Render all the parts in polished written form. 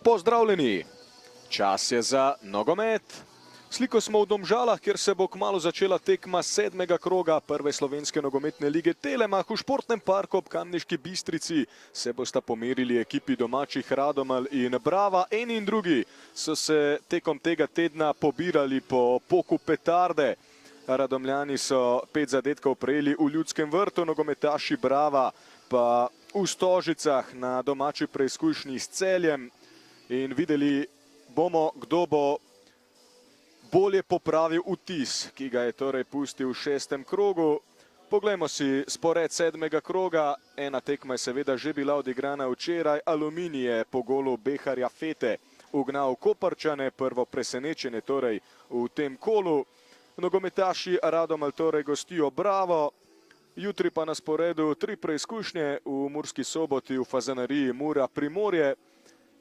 pozdravljeni. Čas je za nogomet. Sliko smo v Domžalah, kjer se bo kmalu začela tekma 7. kroga prve slovenske nogometne lige Telemach. V športnem parku ob Kamniški Bistrici se bosta pomerili ekipi domačih Radomelj in Brava. Eni in drugi so se tekom tega tedna pobirali po poku petarde. Radomljani so 5 zadetkov prejeli v Ljudskem vrtu, nogometaši Brava pa v Stožicah na domači preizkušnji s Celjem. In videli bomo, kdo bo bolje popravil vtis, ki ga je torej pustil v 6. krogu. Poglejmo si spored 7. kroga. Ena tekma je seveda že bila odigrana včeraj. Aluminij je po golu Beharja Fete ugnal Koprčane, prvo presenečenje torej v tem kolu. Nogometaši Radomelj torej gostijo Bravo. Jutri pa na sporedu 3 preizkušnje v Murski Soboti, v Fazaneriji Mura Primorje.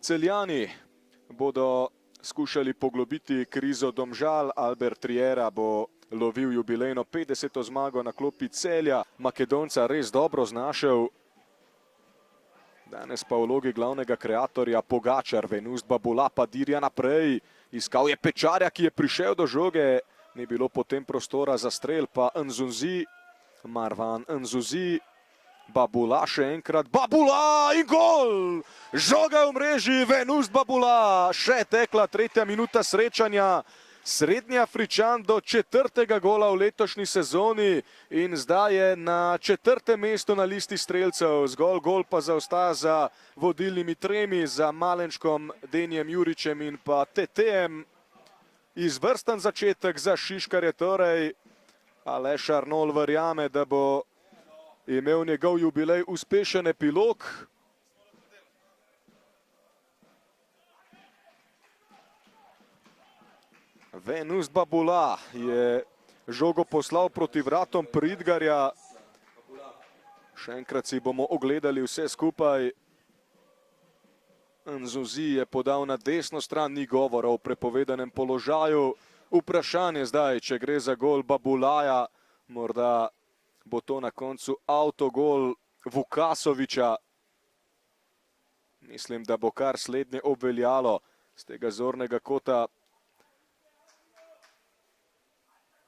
Celjani bodo skušali poglobiti krizo Domžal. Albert Riera bo lovil jubilejno 50. zmago na klopi Celja. Makedonca res dobro znašel. Danes pa v vlogi glavnega kreatorja Pogačar. Venust Babula pa dirja naprej. Iskal je Pečarja, ki je prišel do žoge. Ni bilo potem prostora za strel, pa Nzunzi. Marwan Nzunzi. Babula še enkrat. Babula in gol! Žoga v mreži, Venust Babula. Še tekla 3. minuta srečanja. Srednji Afričan do 4. gola v letošnji sezoni in zdaj je na 4. mestu na listi strelcev. Zgolj gol pa zaostaja za vodilnimi 3, za Malenškom, Denijem Juričem in pa Tetejem. Izvrsten začetek za Šiškarje torej. Aleš Arnol verjame, da bo imel njegov jubilej uspešen epilog. Venust Babula je žogo poslal proti vratom Pridgarja. Še enkrat si bomo ogledali vse skupaj. Nzunzi je podal na desno stran, ni govora o prepovedanem položaju. Vprašanje zdaj, če gre za gol Babulaja, morda bo to na koncu avtogol Vukasoviča. Mislim, da bo kar slednje obveljalo z tega zornega kota.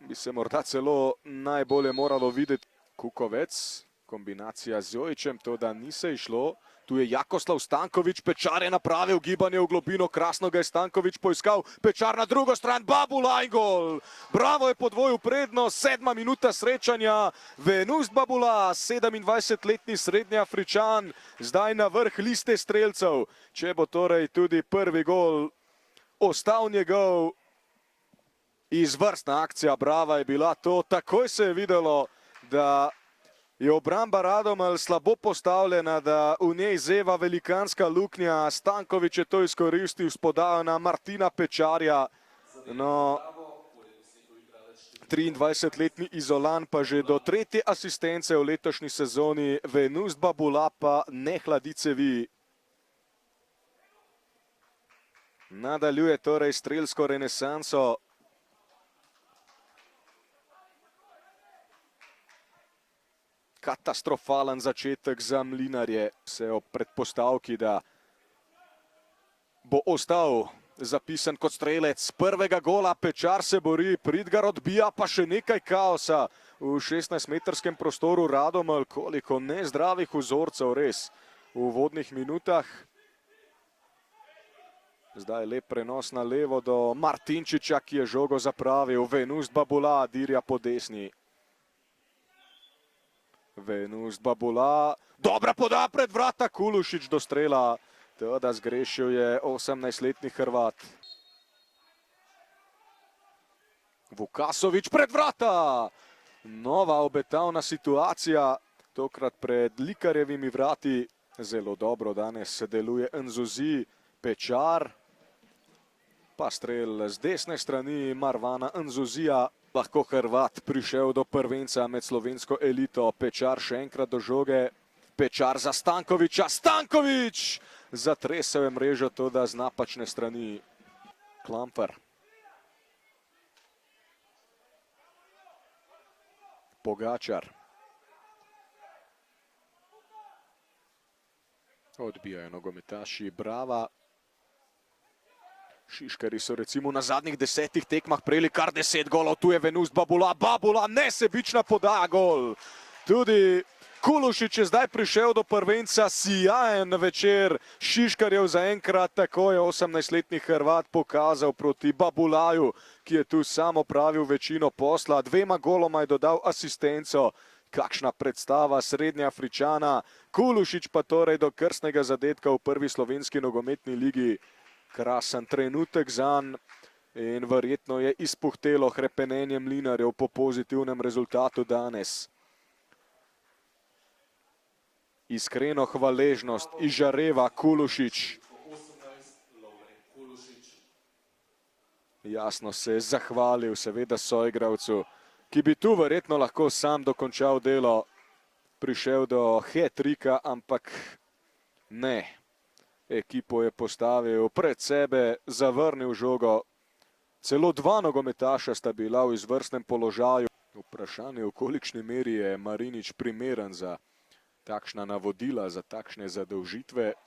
Bi se morda celo najbolje moralo videti Kukovec. Kombinacija z Jojičem, to da ni se išlo. Tu je Jakoslav Stanković, Pečar je napravil gibanje v globino, krasno ga je Stanković poiskal. Pečar na drugo stran, Babula in gol! Bravo je podvojil prednost, 7. minuta srečanja. Venust Babula, 27-letni srednji Afričan, zdaj na vrh liste strelcev. Če bo torej tudi prvi gol ostal njegov. Izvrstna akcija Brava je bila to. Takoj se je videlo, da je obramba Radomelj slabo postavljena, da v njej zeva velikanska luknja. Stanković je to izkoristil s podajo na Martina Pečarja. No, 23-letni Izolan pa že do 3. asistence v letošnji sezoni. Venust Babula pa ne hladi cevi. Nadaljuje torej strelsko renesanso. Katastrofalen začetek za Mlinarje. Vse ob predpostavki, da bo ostal zapisan kot strelec prvega gola. Pečar se bori, Pridgar odbija, pa še nekaj kaosa v 16-metrskem prostoru Radomelj. Koliko nezdravih vzorcev res v uvodnih minutah. Zdaj lep prenos na levo do Martinčiča, ki je žogo zapravil. Venust Babula dirja po desni. Venust Babula, dobra podaja pred vrata, Kulušić do strela. Teda zgrešil je 18-letni Hrvat. Vukasović pred vrata. Nova obetavna situacija, tokrat pred Likarjevimi vrati. Zelo dobro danes deluje Nzunzi. Pečar. Pa strel z desne strani Marwana Nzunzija. Lahko Hrvat prišel do prvenca med slovensko elito. Pečar še enkrat do žoge. Pečar za Stankovića. Stanković! Zatresel je mrežo, to da z napačne strani. Klamper. Pogačar. Odbijajo nogometaši Brava. Šiškari so recimo na zadnjih 10 tekmah prejeli kar 10 golov, tu je Venust Babula, Babula nesebična podaja gol. Tudi Kulušič je zdaj prišel do prvenca, sijajen večer Šiškarjev zaenkrat, tako je 18-letni Hrvat pokazal proti Babulaju, ki je tu samo pravil večino posla, 2 goloma je dodal asistenco. Kakšna predstava Srednja Afričana, Kulušič pa torej do krstnega zadetka v prvi slovenski nogometni ligi. Krasen trenutek zanj in verjetno je izpuhtelo hrepenenje mlinarjev po pozitivnem rezultatu danes. Iskreno hvaležnost izžareva Kulušič. Jasno se je zahvalil seveda soigralcu, ki bi tu verjetno lahko sam dokončal delo, prišel do hat-trika, ampak ne. Ekipo je postavil pred sebe, zavrnil žogo. Celo 2 nogometaša sta bila v izvrstnem položaju. Vprašanje, v kolikšni meri je Marinič primeren za takšna navodila, za takšne zadolžitve.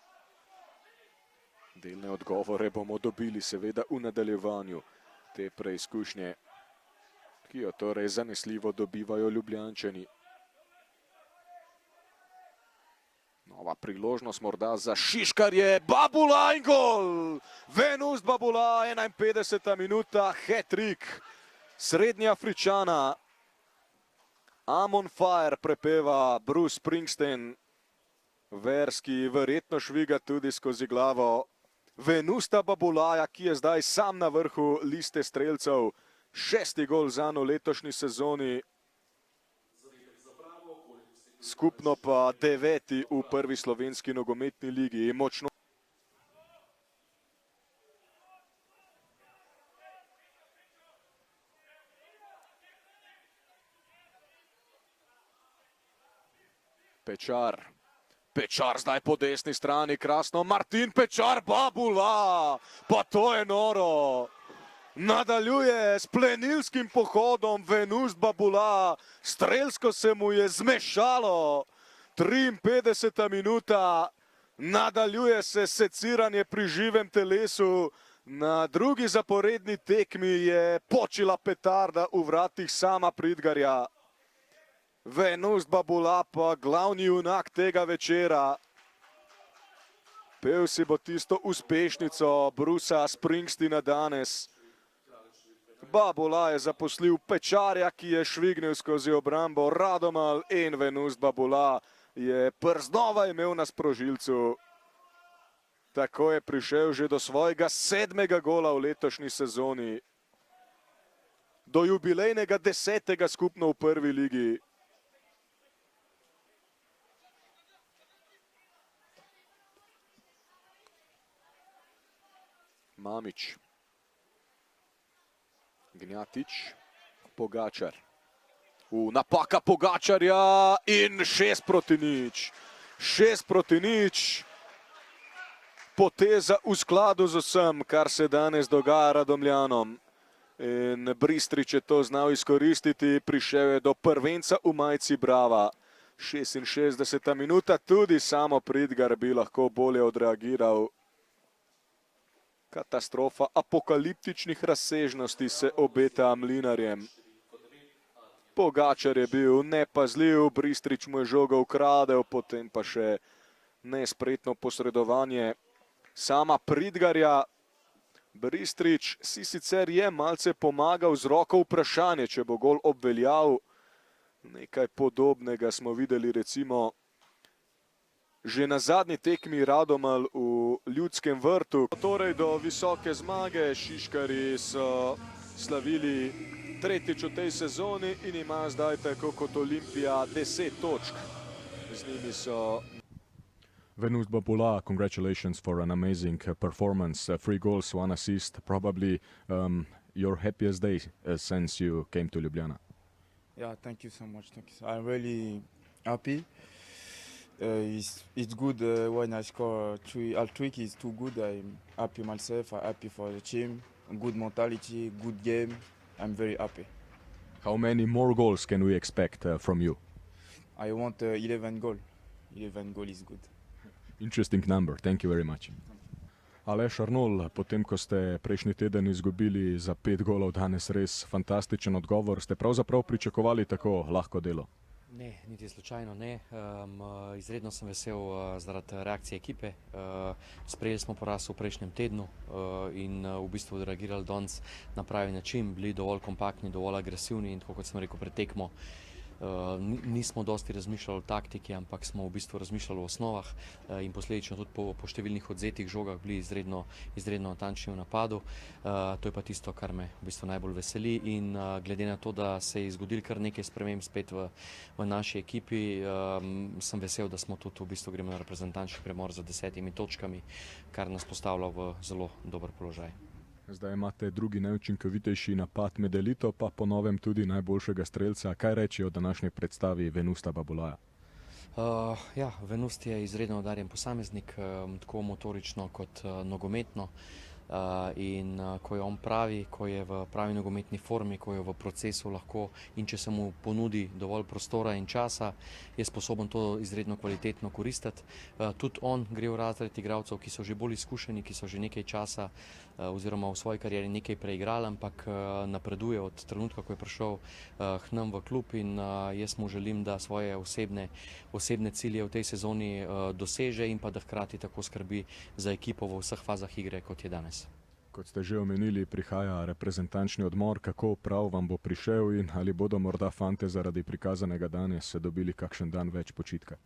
Delne odgovore bomo dobili seveda v nadaljevanju te preizkušnje, ki jo torej zanesljivo dobivajo Ljubljančani. Nova priložnost morda za Šiškarje, Babula in gol! Venust Babula, 51. minuta, hat-trick Srednje Afričana. I'm on fire, prepeva Bruce Springsteen. Verski verjetno šviga tudi skozi glavo Venusta Babulaja, ki je zdaj sam na vrhu liste strelcev. 6. gol zanj v letošnji sezoni. Skupno pa 9. v prvi slovenski nogometni ligi. Močno. Pečar. Pečar zdaj po desni strani, krasno. Martin Pečar, Babula. Pa to je noro. Nadaljuje s plenilskim pohodom Venust Babula. Strelsko se mu je zmešalo. 53. minuta. Nadaljuje se seciranje pri živem telesu. Na drugi zaporedni tekmi je počela petarda v vratih sama Pridgarja. Venust Babula pa glavni junak tega večera. Pel si bo tisto uspešnico Brusa Springsteena danes. Babula je zaposlil Pečarja, ki je švignil skozi obrambo. Radomal in Venust Babula je prznova imel na sprožilcu. Tako je prišel že do svojega 7. gola v letošnji sezoni. Do jubilejnega 10. skupno v prvi ligi. Mamić. Gnjatić, Pogačar. Napaka Pogačarja in 6-0. 6-0. Poteza v skladu z vsem, kar se danes dogaja Radomljanom. In Bristrič je to znal izkoristiti, prišel je do prvenca v majici Brava. 66. minuta, tudi samo Pridgar bi lahko bolje odreagiral. Katastrofa apokaliptičnih razsežnosti se obeta mlinarjem. Pogačar je bil nepazljiv, Bristrič mu je žogo ukradel, potem pa še nespretno posredovanje sama Pridgarja. Bristrič si sicer je malce pomagal z roko, vprašanje, če bo gol obveljal. Nekaj podobnega smo videli recimo že na zadnji tekmi Radomal v Ljudskem vrtu. Torej do visoke zmage, Šiškarji so slavili 3. v tej sezoni in ima zdaj tako kot Olimpija 10 točk. Z njimi so... Venust Babula, congratulations for an amazing performance. 3 goals, 1 assist, probably your happiest day since you came to Ljubljana. Yeah, thank you so much. I'm really happy. It's good when I score hat-trick. Is too good. I'm happy myself. I'm happy for the team. Good mentality, good game. I'm very happy. How many more goals can we expect from you? I want 11 goals. 11 goals is good. Interesting number. Thank you very much. Aleš Arnol, potem ko ste prejšnji teden izgubili za 5 golov, danes res fantastičen odgovor. Ste pravzaprav pričakovali tako lahko delo? Ne, niti slučajno ne. Izredno sem vesel zaradi reakcije ekipe. Sprejeli smo poraz v prejšnjem tednu in v bistvu odreagirali danes na pravi način, bili dovolj kompaktni, dovolj agresivni in tako kot sem rekel pred tekmo, nismo dosti razmišljali o taktiki, ampak smo v bistvu razmišljali o osnovah in posledično tudi po številnih odzetih žogah bili izredno natančni v napadu. To je pa tisto, kar me v bistvu najbolj veseli in glede na to, da se je zgodil kar nekaj sprememb spet v naši ekipi, sem vesel, da smo tudi v bistvu gremo na reprezentančni premor za 10 točkami, kar nas postavlja v zelo dober položaj. Zdaj imate drugi najučinkovitejši napad med elito, pa po novem tudi najboljšega strelca. Kaj reči o današnji predstavi Venusta Babulaja? Venust je izredno nadarjen posameznik, tako motorično kot nogometno. In ko je on pravi, ko je v pravi nogometni formi, ko je v procesu lahko in če se mu ponudi dovolj prostora in časa, je sposoben to izredno kvalitetno koristiti. Tudi on gre v razred igralcev, ki so že bolj izkušeni, ki so že nekaj časa oziroma v svoji karieri nekaj preigrali, ampak napreduje od trenutka, ko je prišel k nam v klub in jaz mu želim, da svoje osebne cilje v tej sezoni doseže in pa da hkrati tako skrbi za ekipo v vseh fazah igre, kot je danes. Kot ste že omenili, prihaja reprezentančni odmor. Kako prav vam bo prišel in ali bodo morda fante zaradi prikazanega danes dobili kakšen dan več počitka?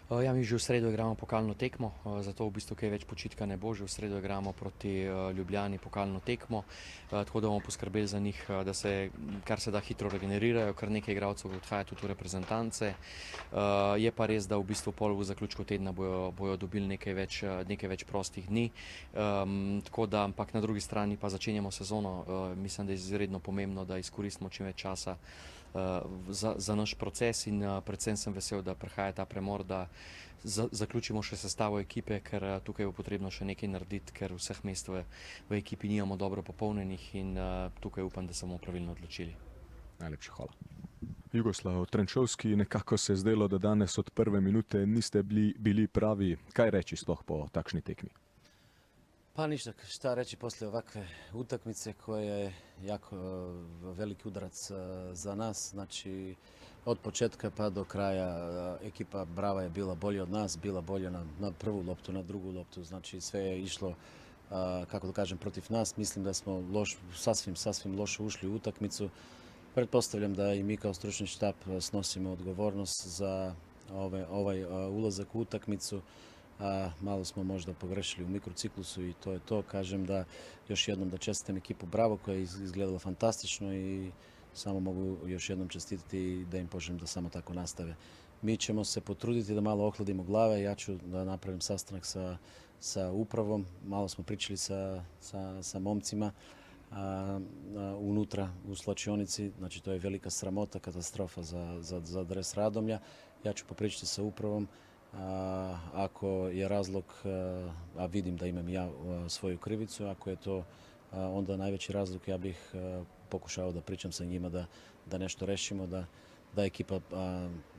Mi že v sredo igramo pokalno tekmo, zato v bistvu kaj več počitka ne bo. Že v sredo igramo proti Ljubljani pokalno tekmo, tako da bomo poskrbeli za njih, da se kar se da hitro regenerirajo, kar nekaj igralcev odhaja tudi v reprezentance. Je pa res, da v bistvu pol v zaključku tedna bojo dobili nekaj več prostih dni. Tako da, ampak na drugi strani pa začenjamo sezono. Mislim, da je izredno pomembno, da izkoristimo čim več časa za naš proces in predvsem sem vesel, da prihaja ta premor, da zaključimo še sestavo ekipe, ker tukaj bo potrebno še nekaj narediti, ker vseh mest v ekipi nimamo dobro popolnjenih in tukaj upam, da se bomo pravilno odločili. Najlepša hvala. Jugoslav Trenčovski, nekako se je zdelo, da danes od prve minute niste bili pravi. Kaj reči sploh po takšni tekmi? Pa ništa, šta reći poslije ovakve utakmice koja je jako veliki udarac za nas. Znači, od početka pa do kraja ekipa Brava je bila bolja od nas, bila bolja na prvu loptu, na drugu loptu. Znači, sve je išlo, kako da kažem, protiv nas. Mislim da smo sasvim loše ušli u utakmicu. Pretpostavljam da i mi kao stručni štab snosimo odgovornost za ovaj ulazak u utakmicu. Malo smo možda pogrešili u mikrociklusu i to je to. Kažem da još jednom da čestitam ekipu Bravo koja je izgledala fantastično i samo mogu još jednom čestitati i da im poželim da samo tako nastave. Mi ćemo se potruditi da malo ohladimo glave. Ja ću da napravim sastanak sa upravom. Malo smo pričali sa momcima unutra u slačionici. Znači to je velika sramota, katastrofa za dres Radomlja. Ja ću popričati sa upravom. Ako je razlog, a vidim da imam ja svoju krivicu, ako je to onda najveći razlog, ja bih pokušao da pričam sa njima da nešto rešimo, da ekipa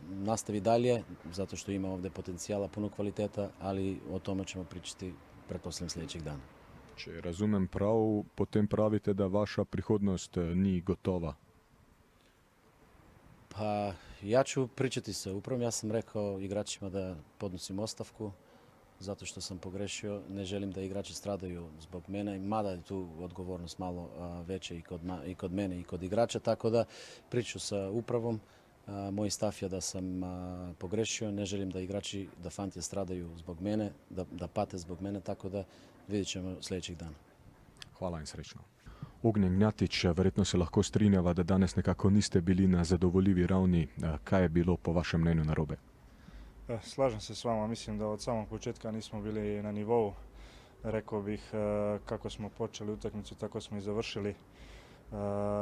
nastavi dalje, zato što ima ovdje potencijala, puno kvaliteta, ali o tome ćemo pričati pretpostavljam sljedećeg dana. Če razumem prav, potem pravite da vaša prihodnost ni gotova. Pa ja ću pričati sa upravom. Ja sam rekao igračima da podnosim ostavku zato što sam pogrešio. Ne želim da igrači stradaju zbog mene, mada je tu odgovornost malo veća i kod mene i kod igrača, tako da priču sa upravom. Moj stav je da sam pogrešio, ne želim da igrači, da fanti stradaju zbog mene, da pate zbog mene, tako da vidjet ćemo sljedećeg dana. Hvala in srečno. Ognjen Gnjatić, verjetno se lahko strinjava, da danes nekako niste bili na zadovoljivi ravni. Kaj je bilo po vašem mnenju narobe? Slažem se s vama, mislim da od samog početka nismo bili na nivou. Rekao bih kako smo počeli utakmicu, tako smo i završili.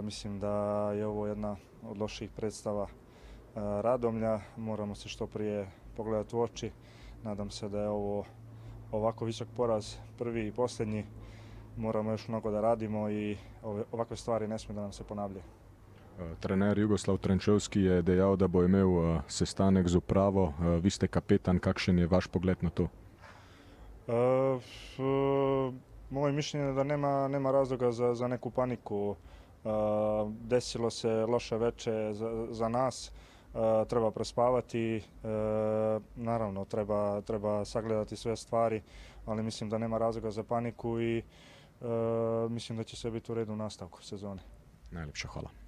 Mislim da je ovo jedna od loših predstava Radomlja. Moramo se što prije pogledati u oči. Nadam se da je ovo ovako visok poraz, prvi i posljednji. Moramo još mnogo da radimo i ovakve stvari ne smije da nam se ponavljaju. Trener Jugoslav Trenčovski je dejal, da bo imel sestanek z upravo. Vi ste kapetan, kakšen je vaš pogled na to? Moje mišljenje je da nema razloga za neku paniku. Desilo se loše veče za nas, treba prespavati, naravno treba sagledati sve stvari, ali mislim da nema razloga za paniku i mislim da će sve biti u redu u nastavku sezone. Najlepša hvala.